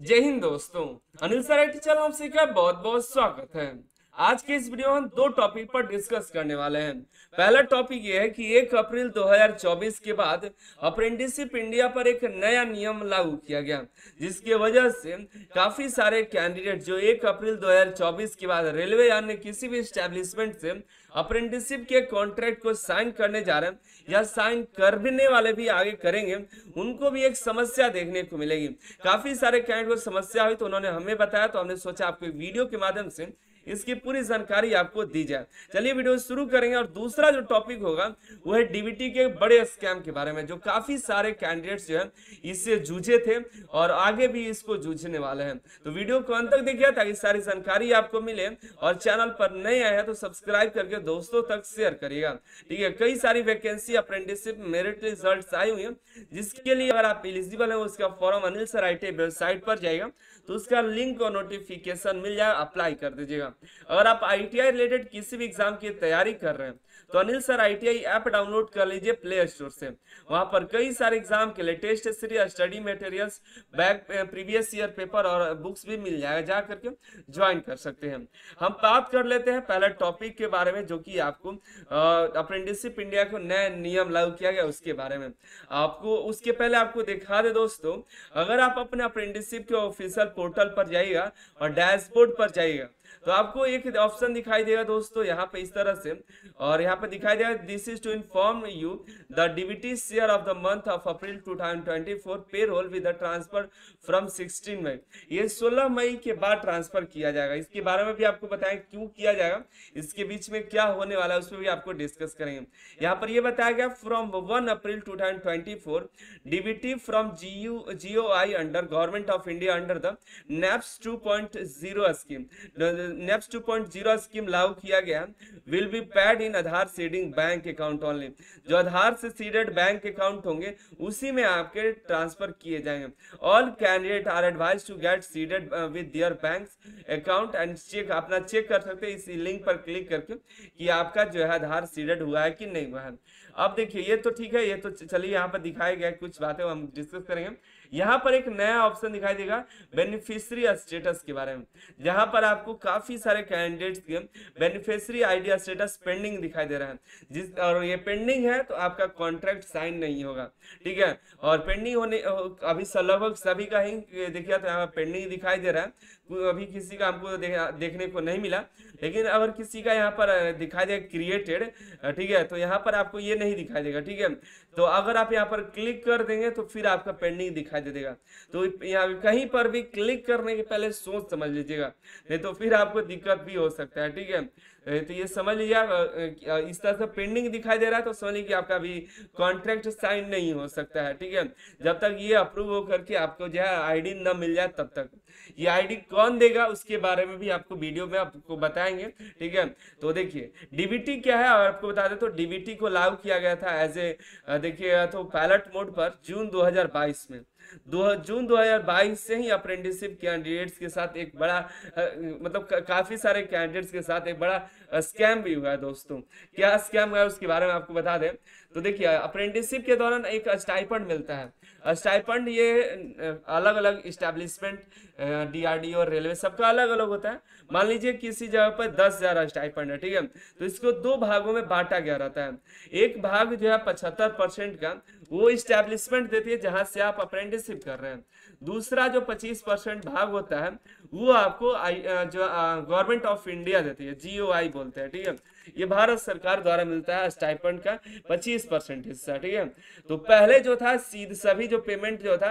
जय हिंद दोस्तों। Anil sir IT channel आपसे का बहुत बहुत स्वागत है। आज के इस वीडियो में हम दो टॉपिक पर डिस्कस करने वाले हैं। पहला टॉपिक ये है कि 1 अप्रैल 2024 के बाद अप्रेंटिसशिप इंडिया पर एक नया नियम लागू किया गया, जिसकी वजह से काफी सारे कैंडिडेट जो 1 अप्रैल 2024 के बाद रेलवे या अन्य किसी भी स्टैब्लिशमेंट से अप्रेंटिसशिप के कॉन्ट्रैक्ट को साइन करने जा रहे हैं या साइन करने वाले भी आगे करेंगे, उनको भी एक समस्या देखने को मिलेगी। काफी सारे कैंडिडेट को समस्या हुई तो उन्होंने हमें बताया, तो हमने सोचा आपको वीडियो के माध्यम से इसकी पूरी जानकारी आपको दी जाए। चलिए वीडियो शुरू करेंगे। और दूसरा जो टॉपिक होगा वो है डीबीटी के बड़े स्कैम के बारे में, जो काफी सारे कैंडिडेट्स जो है इससे जूझे थे और आगे भी इसको जूझने वाले हैं। तो वीडियो को अंत तक देखिए ताकि सारी जानकारी आपको मिले, और चैनल पर नए आए हैं तो सब्सक्राइब करके दोस्तों तक शेयर करिएगा। ठीक है, कई सारी वैकेंसी अप्रेंटिसशिप मेरिट रिजल्ट आई हुई है, जिसके लिए अगर आप एलिजिबल है उसका form Anil sir IT website पर जाएगा तो उसका लिंक और नोटिफिकेशन मिल जाएगा, अप्लाई कर दीजिएगा। अगर आप आईटीआई रिलेटेड किसी भी एग्जाम की तैयारी कर रहे हैं तो Anil sir ITI app download कर लीजिए प्ले स्टोर से। वहां पर कई सारे एग्जाम के लिए test series, study materials, back previous year paper और बुक्स भी मिल जाएगा, जा करके ज्वाइन कर सकते हैं। हम बात कर लेते हैं पहला टॉपिक के बारे में, जो कि आपको अप्रेंटिसशिप इंडिया को नया नियम लागू किया गया उसके बारे में। आपको उसके पहले आपको दिखा दे दोस्तों, अगर आप अपने अप्रेंटिसशिप के ऑफिशियल पोर्टल पर जाइएगा और डैशबोर्ड पर जाइएगा तो आपको एक ऑप्शन दिखाई देगा दोस्तों यहाँ पे इस तरह से, और यहाँ पे दिखाई देगा this is to inform you the DBT share of the month of April 2024 payroll with the transfer from 16 May. ये 16 मई के बाद ट्रांसफर किया जाएगा। इसके बारे में भी आपको बताएं क्यों किया जाएगा, इसके बीच में क्या होने वाला है उसमें भी आपको डिस्कस करेंगे। यहाँ पर ये बताया गया from 1 April 2024 DBT from GOI under government of India under the neps 2.0 scheme. Neps 2.0 scheme लागू किया गया will be paid in Aadhaar seeding bank account only. जो आधार से सीडेड बैंक अकाउंट होंगे उसी में आपके ट्रांसफर किए जाएंगे। All candidate are advise to get seeded with their bank account and check, अपना चेक कर सकते हैं इस लिंक पर क्लिक करके कि आपका जो है आधार सीडेड हुआ है कि नहीं हुआ है। अब देखिए ये तो ठीक है, ये तो चलिए यहाँ पर दिखाया गया कुछ बातें हम डिस्कस करेंगे। यहाँ पर एक नया ऑप्शन दिखाई देगा बेनिफिशियरी स्टेटस के बारे में, जहां पर आपको काफी सारे कैंडिडेट्स के बेनिफिशियरी आईडी स्टेटस पेंडिंग दिखाई दे रहा है, जिस और ये पेंडिंग है तो आपका कॉन्ट्रैक्ट साइन नहीं होगा। ठीक है, और पेंडिंग होने अभी लगभग सभी का ही देखिए तो यहाँ पेंडिंग दिखाई दे रहा है, अभी किसी का हमको देखने को नहीं मिला। लेकिन अगर किसी का यहाँ पर दिखाई देगा क्रिएटेड, ठीक है, तो यहाँ पर आपको ये नहीं दिखाई देगा। ठीक है, तो अगर आप यहाँ पर क्लिक कर देंगे तो फिर आपका पेंडिंग दिखाई दे देगा। तो यहाँ कहीं पर भी क्लिक करने के पहले सोच समझ लीजिएगा, नहीं तो फिर आपको दिक्कत भी हो सकता है। ठीक है, तो ये समझ लीजिए इस तरह से पेंडिंग दिखाई दे रहा है तो समझ लीजिए आपका भी कॉन्ट्रैक्ट साइन नहीं हो सकता है। ठीक है, जब तक ये अप्रूव हो करके आपको जो है आईडी न मिल जाए तब तक। ये आईडी कौन देगा उसके बारे में भी आपको वीडियो में आपको बताएंगे। ठीक है, तो देखिए डीबीटी क्या है और आपको बता दें तो डीबीटी को लागू किया गया था एज ए देखिए तो पायलट मोड पर जून 2022 में। जून 2022 से ही अप्रेंटिसशिप कैंडिडेट्स के साथ एक बड़ा मतलब काफी सारे कैंडिडेट्स के साथ एक बड़ा स्कैम भी हुआ है दोस्तों। क्या स्कैम हुआ है उसके बारे में आपको बता दें तो देखिए अप्रेंटिसशिप के दौरान एक स्टाइपेंड मिलता है। स्टाइपेंड ये अलग अलग इस्टेब्लिशमेंट, डीआरडीओ और रेलवे सबका अलग अलग होता है। मान लीजिए किसी जगह पर 10,000 स्टाइपेंड है, ठीक है, तो इसको दो भागों में बांटा गया रहता है। एक भाग जो है 75% का वो इस्टेब्लिशमेंट देती है जहां से आप अप्रेंटिसशिप कर रहे हैं। दूसरा जो 25% भाग होता है वो आपको जो गवर्नमेंट ऑफ इंडिया देती है, जीओआई बोलते हैं। ठीक है, ये भारत सरकार द्वारा मिलता है स्टाइपेंड का 25% हिस्सा। ठीक है, तो पहले जो था सीधे सभी जो पेमेंट जो था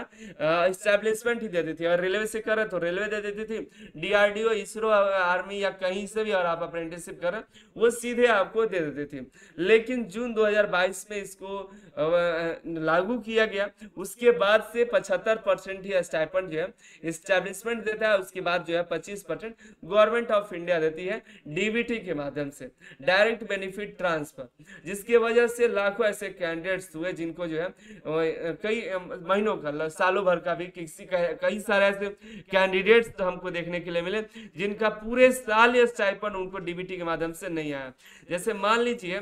इस्टेब्लिशमेंट ही दे देती थी। अगर रेलवे से कर रहे तो रेलवे दे देती थी, डीआरडीओ, इसरो, आर्मी या कहीं से भी और आप अप्रेंटिसशिप कर रहे वो सीधे आपको दे देती थी। लेकिन जून 2022 में इसको लागू किया गया, उसके बाद से 75% ही स्टाइपेंड जो है इस्टेब्लिशमेंट देता है, उसके बाद जो है 25% गवर्नमेंट ऑफ इंडिया देती है डीबीटी के माध्यम से, डायरेक्ट बेनिफिट ट्रांसफर। जिसकी वजह से लाखों ऐसे कैंडिडेट्स हुए जिनको जो है कई महीनों का, सालों भर का भी कई सारे ऐसे कैंडिडेट्स तो हमको देखने के लिए मिले जिनका पूरे साल ये स्टाइपेंड उनको डीबीटी के माध्यम से नहीं आया। जैसे मान लीजिए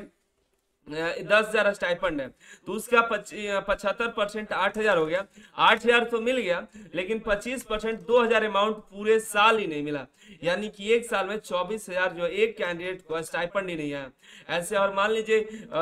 10,000 स्टाइपेंड है तो उसका 75% 8,000 हो गया। 8,000 तो मिल गया, लेकिन 25% 2,000 अमाउंट पूरे साल ही नहीं मिला, यानी कि एक साल में 24,000 जो एक कैंडिडेट को स्टाइपेंड ही नहीं आया। ऐसे और मान लीजिए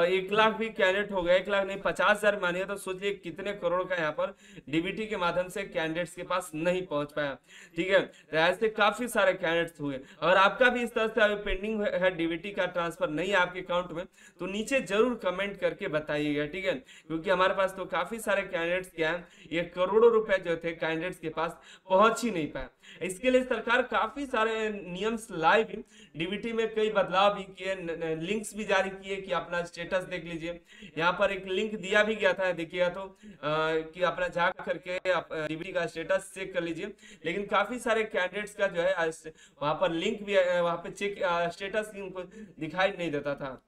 1 लाख भी कैंडिडेट हो गया, 1 लाख नहीं 50,000 मानिए, तो सोचिए कितने करोड़ का यहाँ पर डीबीटी के माध्यम से कैंडिडेट्स के पास नहीं पहुंच पाया। ठीक है, तो ऐसे काफी सारे कैंडिडेट्स हुए। अगर आपका भी इस तरह से पेंडिंग है डीबीटी का ट्रांसफर नहीं है आपके अकाउंट में, तो नीचे जरूर कमेंट करके बताइएगा। ठीक है, क्योंकि हमारे पास तो काफी सारे कैंडिडेट्स क्या है, ये करोड़ों रुपए जो थे कैंडिडेट्स के पास पहुंच ही नहीं पाया। इसके लिए सरकार काफी सारे नियम्स लाई भी, डीबीटी में कई बदलाव भी किए, लिंक्स भी जारी किए कि अपना स्टेटस देख लीजिए। यहाँ पर एक लिंक दिया भी गया था, देखिएगा तो कि अपना जा करके डीबीटी का स्टेटस चेक कर लीजिए। लेकिन काफी सारे कैंडिडेट्स का जो है वहां पर लिंक भी वहां पे चेक स्टेटस उनको दिखाई नहीं देता था।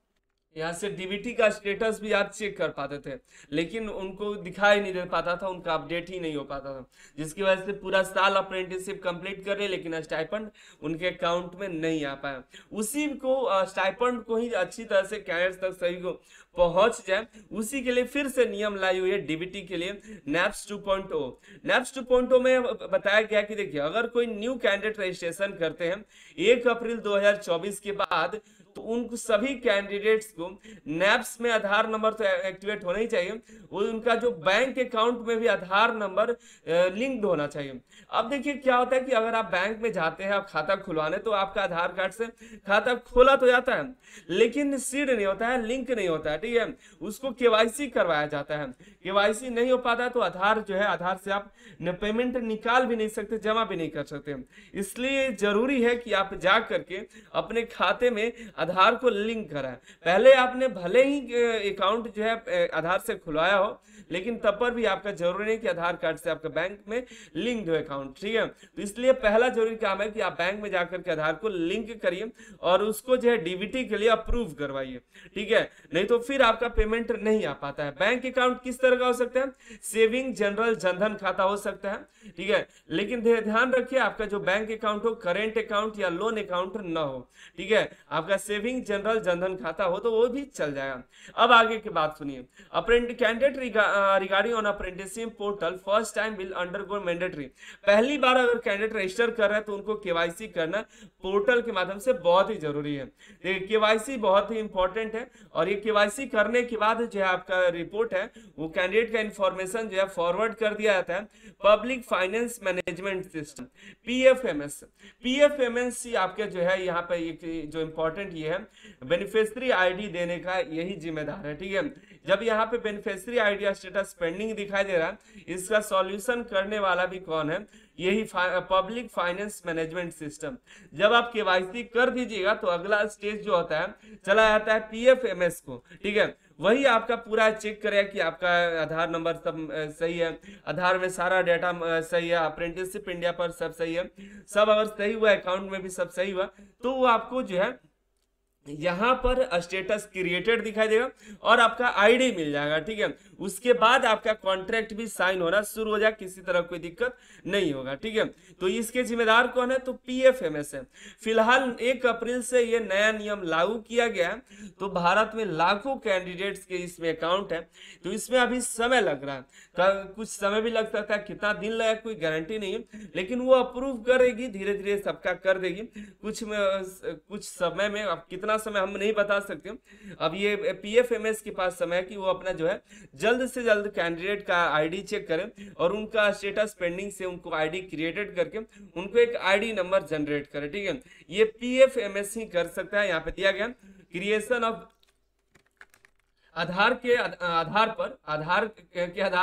यहाँ से डीबीटी का स्टेटस भी आप चेक कर पाते थे, लेकिन उनको दिखाई नहीं दे पाता था, उनका अपडेट ही नहीं हो पाता था, जिसकी वजह से पूरा साल अप्रेंटिसशिप कंप्लीट कर रहे लेकिन स्टाइपेंड उनके अकाउंट में नहीं आ पाया। उसी को स्टाइपेंड को ही अच्छी तरह से कैंडिडेट्स तक सभी को पहुंच जाए, उसी के लिए फिर से नियम लाई हुई है डीबीटी के लिए, नैप्स 2.0। नैप्स 2.0 में बताया गया कि देखिए, अगर कोई न्यू कैंडिडेट रजिस्ट्रेशन करते हैं 1 अप्रैल 2024 के बाद, तो उन सभी कैंडिडेट्स को नैप्स में आधार नंबर तो एक्टिवेट होना ही चाहिए, वो उनका जो बैंक अकाउंट में भी आधार नंबर लिंक्ड होना चाहिए। अब देखिए क्या होता है कि अगर आप बैंक में जाते हैं आप खाता खुलवाने, तो आपका आधार कार्ड से खाता खोला तो जाता है, लेकिन सीड नहीं होता है, लिंक नहीं होता है। ठीक है, उसको केवाईसी करवाया जाता है, केवाईसी नहीं हो पाता है तो आधार जो है, आधार से आप पेमेंट निकाल भी नहीं सकते, जमा भी नहीं कर सकते। इसलिए जरूरी है कि आप जा करके अपने खाते में आधार को लिंक कराएं। पहले आपने भले ही अकाउंट जो है आधार से खुलवाया हो, लेकिन तब पर भी आपका जरूरी नहीं कि आधार कार्ड से आपका बैंक में लिंक हो अकाउंट। ठीक है, तो इसलिए पहला जरूरी काम है कि आप बैंक में जाकर के आधार को लिंक करिए और उसको जो है डीबीटी के लिए अप्रूव करवाइए। ठीक है, नहीं तो फिर आपका पेमेंट नहीं आ पाता है। बैंक अकाउंट किस तरह का हो सकता है, सेविंग जनरल जनधन खाता हो सकता है। ठीक है, लेकिन ध्यान रखिए आपका जो बैंक अकाउंट हो करेंट अकाउंट या लोन अकाउंट ना हो। ठीक है, आपका सेविंग जनरल जनधन खाता हो तो वो भी चल जाएगा। अब आगे की बात सुनिए, candidate regarding on apprenticeship portal first time will undergo mandatory. पहली बार अगर कैंडिडेट रजिस्टर कर रहे हैं तो उनको केवाईसी करना पोर्टल के माध्यम से बहुत ही जरूरी है। केवाईसी बहुत ही इंपॉर्टेंट है, और ये केवाईसी करने के बाद जो है आपका रिपोर्ट है वो कैंडिडेट का इंफॉर्मेशन जो है फॉरवर्ड कर दिया जाता है public finance management system, PFMS. PFMS आपके जो है यहाँ पे जो इंपॉर्टेंट ये है, बेनिफिशियरी आईडी देने का यही जिम्मेदार है। ठीक है, जब यहाँ पे बेनिफिशियरी आईडी स्टेटस पेंडिंग दिखाई दे रहा है, इसका सॉल्यूशन करने वाला भी कौन है, यही पब्लिक फाइनेंस मैनेजमेंट सिस्टम। जब आप केवाईसी कर दीजिएगा तो अगला स्टेज जो होता है चला जाता है पीएफएमएस को। ठीक है, वही आपका पूरा चेक करेगा कि आपका आधार नंबर सब सही है, आधार में सारा डाटा सही है, अप्रेंटिसशिप इंडिया पर सब सही है, सब अगर सही हुआ, अकाउंट में भी सब सही हुआ, तो वो आपको जो है यहां पर स्टेटस क्रिएटेड दिखाई देगा और आपका आईडी मिल जाएगा। ठीक है, उसके बाद आपका कॉन्ट्रैक्ट भी साइन होना शुरू हो जाएगा, किसी तरह कोई दिक्कत नहीं होगा। ठीक है, तो इसके जिम्मेदार कौन है, तो पीएफएमएस है। फिलहाल 1 अप्रैल से ये नया नियम लागू किया गया है, तो भारत में लाखों कैंडिडेट्स के इसमें अकाउंट है, तो इसमें अभी समय लग रहा है, कुछ समय भी लग सकता है, कितना दिन लगेगा कोई गारंटी नहीं है, लेकिन वो अप्रूव करेगी, धीरे धीरे सबका कर देगी। कुछ समय में, अब कितना समय हम नहीं बता सकते। अब ये पीएफएमएस के पास समय है कि वो अपना जो है जल्द से जल्द कैंडिडेट का आईडी चेक करें और उनका स्टेटस पेंडिंग से उनको आईडी क्रिएटेड करके उनको एक आईडी नंबर जनरेट करें। ठीक है, ये पीएफएमएस ही कर सकता है। यहाँ पे दिया गया क्रिएशन ऑफ आधार के आधार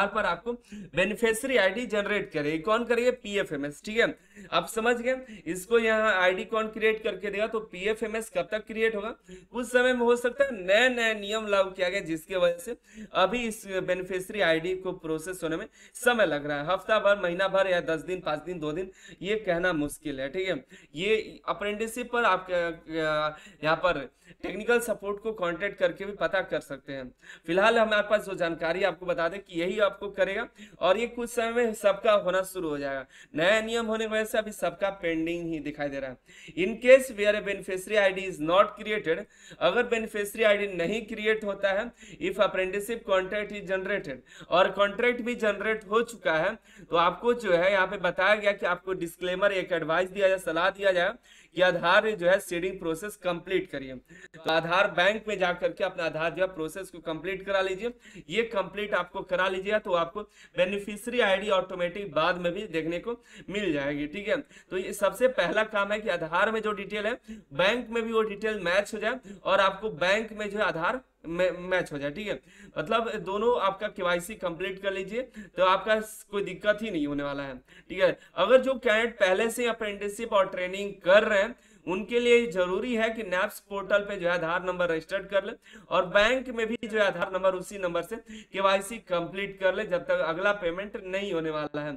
पर आपको बेनिफिशियरी आईडी जनरेट करे, कौन करेगा, पीएफएमएस। ठीक है, आप समझ गए, इसको यहाँ आईडी कौन क्रिएट करके देगा, तो पीएफएमएस कब तक क्रिएट होगा, कुछ समय में हो सकता है। नया नया नियम लागू किया गया जिसकी वजह से अभी इस बेनिफिशियरी आईडी को प्रोसेस होने में समय लग रहा है, हफ्ता भर, महीना भर, या 10 दिन, 5 दिन, 2 दिन, ये कहना मुश्किल है। ठीक है, ये अप्रेंटिसशिप पर आप यहाँ पर टेक्निकल सपोर्ट को कांटेक्ट करके भी पता कर सकते हैं। हैं। फिलहाल हमारे पास जो जानकारी आपको बता दें कि यही आपको करेगा और ये कुछ समय में सबका होना शुरू हो जाएगा। नया नियम होने की वजह से अभी सबका पेंडिंग ही दिखाई दे रहा है। In case where a beneficiary ID is not created, अगर बेनिफिशियरी आईडी नहीं क्रिएट होता है, if apprenticeship contract is generated, और कॉन्ट्रैक्ट भी जनरेट हो चुका है, तो आपको जो है यहाँ पे बताया गया कि आपको डिस्क्लेमर, एक एडवाइस दिया जाए, सलाह दिया जाए कि आधार जो है सीडिंग प्रोसेस कंप्लीट करिए। तो आधार बैंक में जाकर के अपना आधार जो है प्रोसेस को कंप्लीट करा लीजिए। ये कंप्लीट आपको करा लीजिएगा तो आपको बेनिफिशियरी आईडी ऑटोमेटिक बाद में भी देखने को मिल जाएगी। ठीक है, तो ये सबसे पहला काम है कि आधार में जो डिटेल है बैंक में भी वो डिटेल मैच हो जाए और आपको बैंक में जो है आधार मैच हो जाए। ठीक है, मतलब दोनों आपका केवाईसी कंप्लीट कर लीजिए तो आपका कोई दिक्कत ही नहीं होने वाला है। ठीक है, अगर जो कैंडिडेट पहले से अप्रेंटिसशिप और ट्रेनिंग कर रहे हैं उनके लिए जरूरी है कि नैप्स पोर्टल पे जो है आधार नंबर रजिस्टर्ड कर ले और बैंक में भी जो है आधार नंबर उसी नंबर से केवाईसी कंप्लीट कर ले जब तक अगला पेमेंट नहीं होने वाला है।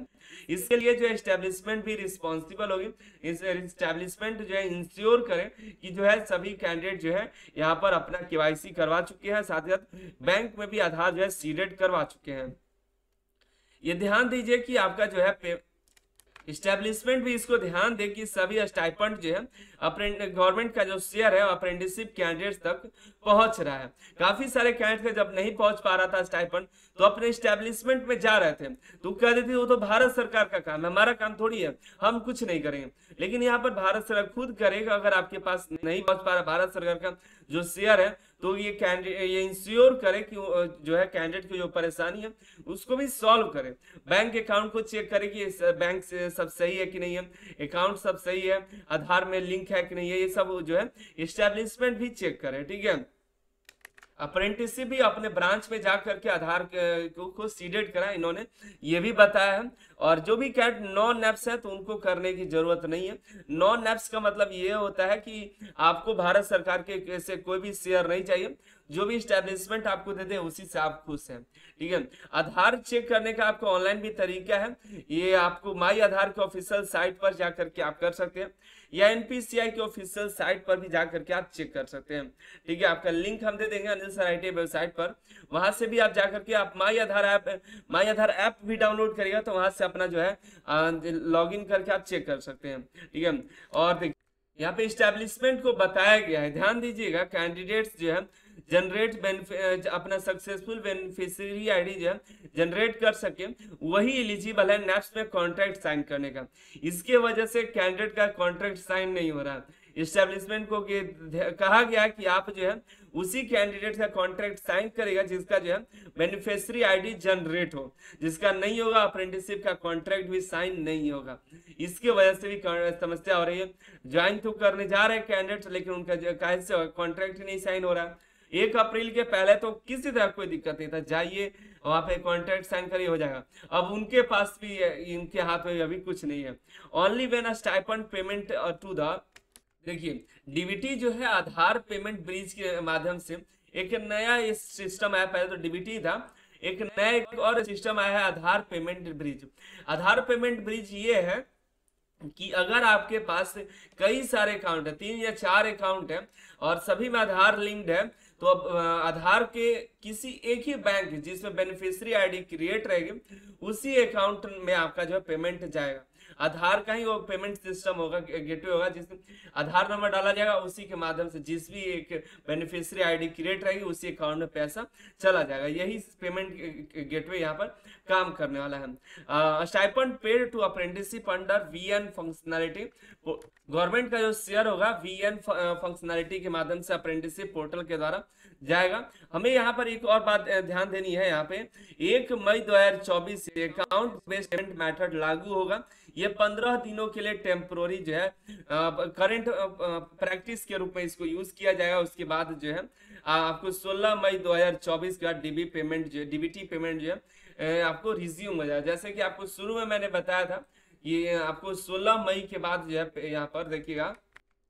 इसके लिए जो एस्टेब्लिशमेंट भी रिस्पॉन्सिबल होगी, इस एस्टेब्लिशमेंट जो है इंश्योर करें कि जो है सभी कैंडिडेट जो है यहाँ पर अपना केवाईसी करवा चुके हैं, साथ ही साथ बैंक में भी आधार जो है सीडेड करवा चुके हैं। ये ध्यान दीजिए कि आपका जो है इस्टेब्लिशमेंट भी इसको ध्यान दे कि सभी स्टाइपेंड जो है गवर्नमेंट का जो शेयर है अप्रेंटिसशिप कैंडिडेट्स तक पहुंच रहा है। काफी सारे कैंडिडेट जब नहीं पहुंच पा रहा था स्टाइपेंड तो अपने इस्टेब्लिशमेंट में जा रहे थे तो कहते थे वो तो भारत सरकार का काम है, हमारा काम थोड़ी है, हम कुछ नहीं करेंगे। लेकिन यहाँ पर भारत सरकार खुद करेगा। अगर आपके पास नहीं पहुंच पा रहा भारत सरकार का जो शेयर है तो ये कैंडिडेट ये इंश्योर करे कि जो है कैंडिडेट की जो परेशानी है उसको भी सॉल्व करे। बैंक अकाउंट को चेक करे कि बैंक से सब सही है कि नहीं है, अकाउंट सब सही है, आधार में लिंक है कि नहीं है, ये सब जो है एस्टेब्लिशमेंट भी चेक करे। ठीक है, अप्रेंटिसशिप भी अपने ब्रांच में जा करके आधार को सीडेड करा, इन्होंने ये भी बताया है। और जो भी कैट नॉन नैप्स है तो उनको करने की जरूरत नहीं है। नॉन नैप्स का मतलब ये होता है कि आपको भारत सरकार के से कोई भी शेयर नहीं चाहिए, जो भी स्टैब्लिशमेंट आपको देते हैं उसी से आप खुश हैं। ठीक है, आधार चेक करने का आपको ऑनलाइन भी तरीका है, ये आपको माई आधार के ऑफिशियल साइट पर जाकर के आप कर सकते हैं या एनपीसीआई के ऑफिशियल साइट पर भी जाकर के आप चेक कर सकते हैं। ठीक है, आपका लिंक हम दे देंगे अनिल सर आईटी वेबसाइट पर, वहां से भी आप जाकर के आप माई आधार ऐप भी डाउनलोड करिएगा तो वहां से अपना जो है लॉगिन करके आप चेक कर सकते हैं। ठीक है, और देखिए यहाँ पे स्टैब्लिशमेंट को बताया गया है, ध्यान दीजिएगा, कैंडिडेट्स जो है जनरेट अपना सक्सेसफुल बेनिफिशियरी आईडी जो है जनरेट कर सके वही एलिजिबल है नैप्स में कॉन्ट्रैक्ट साइन करने का। इसके वजह से कैंडिडेट का कॉन्ट्रैक्ट साइन नहीं हो रहा है। इस्टेब्लिशमेंट को कहा गया कि आप जो है उसी कैंडिडेट का कॉन्ट्रैक्ट साइन करेगा जिसका जो है बेनिफिशियरी आईडी जनरेट हो, जिसका नहीं होगा अप्रेंटिसशिप का कॉन्ट्रैक्ट भी साइन नहीं होगा। इसके वजह से भी समस्या हो रही है। ज्वाइन तो करने जा रहे हैं कैंडिडेट लेकिन उनका कैसे कॉन्ट्रैक्ट ही नहीं साइन हो रहा है। 1 अप्रैल के पहले तो किसी तरह कोई दिक्कत नहीं था, जाइए वहां पे कॉन्ट्रैक्ट साइन करिए हो जाएगा। अब उनके पास भी इनके हाथ में अभी कुछ नहीं है। Only when a stipend payment to the, देखिए डीबीटी जो है आधार पेमेंट ब्रिज के माध्यम से एक नया सिस्टम आया। पहले तो डीबीटी था, एक नया एक और सिस्टम आया है आधार पेमेंट ब्रिज। आधार पेमेंट ब्रिज ये है कि अगर आपके पास कई सारे अकाउंट है, 3 या 4 अकाउंट है और सभी में आधार लिंक्ड है, तो अब आधार के किसी एक ही बैंक जिसमें बेनिफिशियरी आईडी क्रिएट रहेगी उसी अकाउंट में आपका जो है पेमेंट जाएगा। आधार का ही वो पेमेंट सिस्टम होगा, गेटवे होगा, जिसमें आधार नंबर डाला जाएगा, उसी के माध्यम से जिस भी एक बेनिफिशियरी आईडी क्रिएट रहेगी उसी अकाउंट में पैसा चला जाएगा। यही पेमेंट गेटवे यहाँ पर काम करने वाला है। Stipend paid to apprenticeship under VN functionality, government का जो शेयर होगा वीएन फंक्शनैलिटी के माध्यम से अप्रेंटिसशिप पोर्टल के द्वारा जाएगा। हमें यहाँ पर एक और बात ध्यान देनी है, यहाँ पे 1 मई 2024 से अकाउंट बेस्ड पेमेंट मेथड लागू होगा। ये 15 दिनों के लिए टेम्पोररी जो है करंट प्रैक्टिस के रूप में इसको यूज किया जाएगा। उसके बाद जो है आपको 16 मई 2024 के बाद डीबीटी पेमेंट जो है आपको रिज्यूम हो जाएगा। जैसे कि आपको शुरू में मैंने बताया था ये आपको 16 मई के बाद जो है यहाँ पर देखिएगा,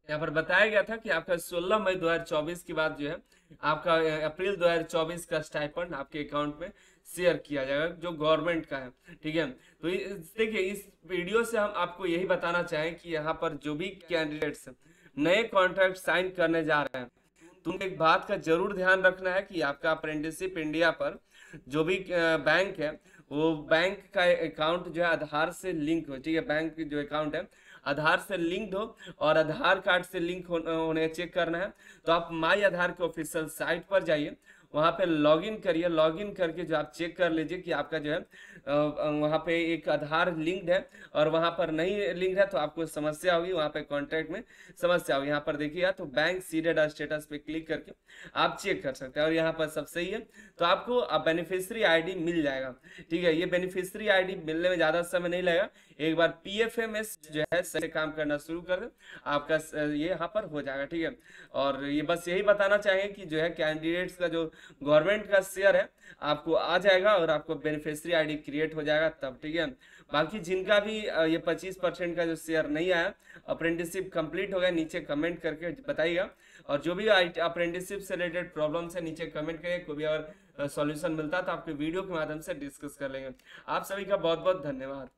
यहाँ पर बताया गया था कि आपका 16 मई 2024 के बाद जो है आपका अप्रैल 2024 का स्टाइपेंड आपके अकाउंट में शेयर किया जाएगा जो गवर्नमेंट का है। ठीक है, तो देखिए इस वीडियो से हम आपको यही बताना चाहें कि यहाँ पर जो भी कैंडिडेट्स नए कॉन्ट्रैक्ट साइन करने जा रहे हैं तुम एक बात का जरूर ध्यान रखना है कि आपका अप्रेंटिसशिप इंडिया पर जो भी बैंक है, वो बैंक का अकाउंट जो है आधार से लिंक हो, ठीक है। बैंक जो अकाउंट है आधार से लिंक्ड हो और आधार कार्ड से लिंक होने चेक करना है। तो आप माई आधार के ऑफिशियल साइट पर जाइए, वहाँ पे लॉगिन करिए, लॉगिन करके जो आप चेक कर लीजिए कि आपका जो है वहाँ पे एक आधार लिंक्ड है और वहाँ पर नहीं लिंक्ड है तो आपको समस्या होगी, वहाँ पे कॉन्ट्रैक्ट में समस्या होगी। यहाँ पर देखिएगा तो बैंक सीडेड स्टेटस पे क्लिक करके आप चेक कर सकते हैं और यहाँ पर सब सही है तो आपको बेनिफिशियरी आईडी मिल जाएगा, ठीक है। ये बेनिफिशियरी आईडी मिलने में ज़्यादा समय नहीं लगेगा, एक बार पीएफएमएस जो है सही काम करना शुरू कर दे आपका ये यहाँ पर हो जाएगा, ठीक है। और ये बस यही बताना चाहेंगे कि जो है कैंडिडेट्स का जो गवर्नमेंट का शेयर है आपको आ जाएगा और आपको बेनिफिशियरी आईडी क्रिएट हो जाएगा तब, ठीक है। बाकी जिनका भी ये 25% का जो शेयर नहीं आया, अप्रेंटिसशिप कंप्लीट हो गया, नीचे कमेंट करके बताइएगा। और जो भी अप्रेंटिसशिप से रिलेटेड प्रॉब्लम्स है नीचे कमेंट करिए, कोई भी अगर सॉल्यूशन मिलता है तो आपके वीडियो के माध्यम से डिस्कस कर लेंगे। आप सभी का बहुत बहुत धन्यवाद।